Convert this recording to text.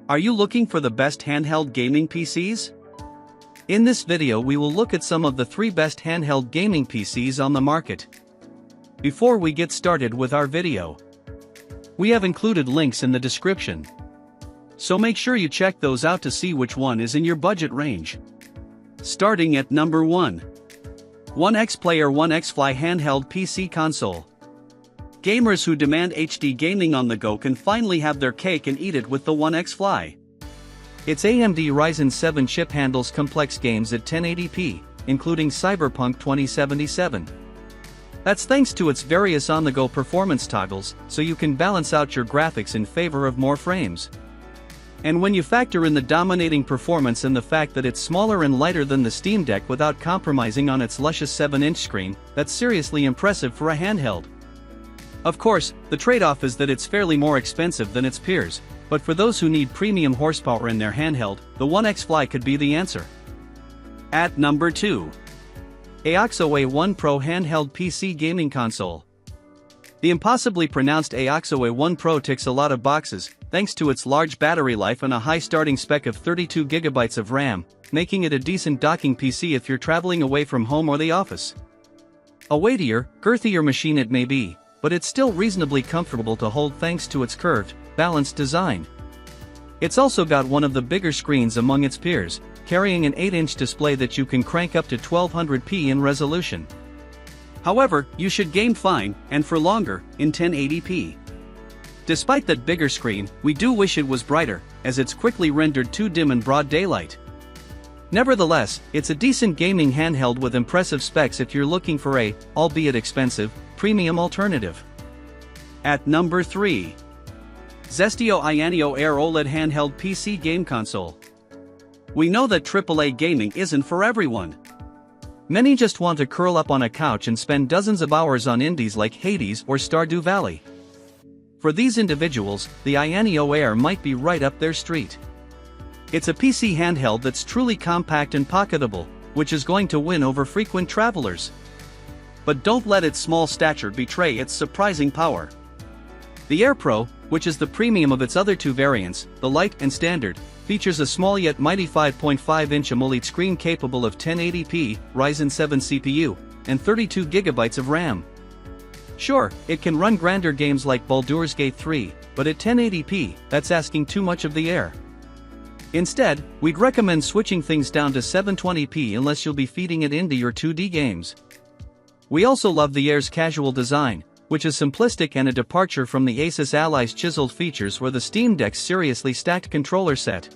Are you looking for the best handheld gaming PCs? In this video we will look at some of the 3 best handheld gaming PCs on the market. Before we get started with our video, we have included links in the description, so make sure you check those out to see which one is in your budget range. Starting at number 1. One X-Player One X-Fly Handheld PC Console. Gamers who demand HD gaming on the go can finally have their cake and eat it with the One X-Fly. Its AMD Ryzen 7 chip handles complex games at 1080p, including Cyberpunk 2077. That's thanks to its various on-the-go performance toggles, so you can balance out your graphics in favor of more frames. And when you factor in the dominating performance and the fact that it's smaller and lighter than the Steam Deck without compromising on its luscious 7-inch screen, that's seriously impressive for a handheld. Of course, the trade-off is that it's fairly more expensive than its peers, but for those who need premium horsepower in their handheld, the One X-Fly could be the answer. At number 2. AOXOA One Pro Handheld PC Gaming Console. The impossibly pronounced AOXOA One Pro ticks a lot of boxes, thanks to its large battery life and a high starting spec of 32GB of RAM, making it a decent docking PC if you're traveling away from home or the office. A weightier, girthier machine it may be, but it's still reasonably comfortable to hold thanks to its curved, balanced design. It's also got one of the bigger screens among its peers, carrying an 8-inch display that you can crank up to 1200p in resolution. However, you should game fine, and for longer, in 1080p. Despite that bigger screen, we do wish it was brighter, as it's quickly rendered too dim in broad daylight. Nevertheless, it's a decent gaming handheld with impressive specs if you're looking for a, albeit expensive, premium alternative. At number 3. Zestio Ayaneo Air OLED Handheld PC Game Console. We know that AAA gaming isn't for everyone. Many just want to curl up on a couch and spend dozens of hours on indies like Hades or Stardew Valley. For these individuals, the Ayaneo Air might be right up their street. It's a PC handheld that's truly compact and pocketable, which is going to win over frequent travelers. But don't let its small stature betray its surprising power. The Air Pro, which is the premium of its other 2 variants, the Lite and Standard, features a small yet mighty 5.5-inch AMOLED screen capable of 1080p, Ryzen 7 CPU, and 32GB of RAM. Sure, it can run grander games like Baldur's Gate 3, but at 1080p, that's asking too much of the Air. Instead, we'd recommend switching things down to 720p unless you'll be feeding it into your 2D games. We also love the Air's casual design, which is simplistic and a departure from the Asus Ally's chiseled features or the Steam Deck's seriously stacked controller set.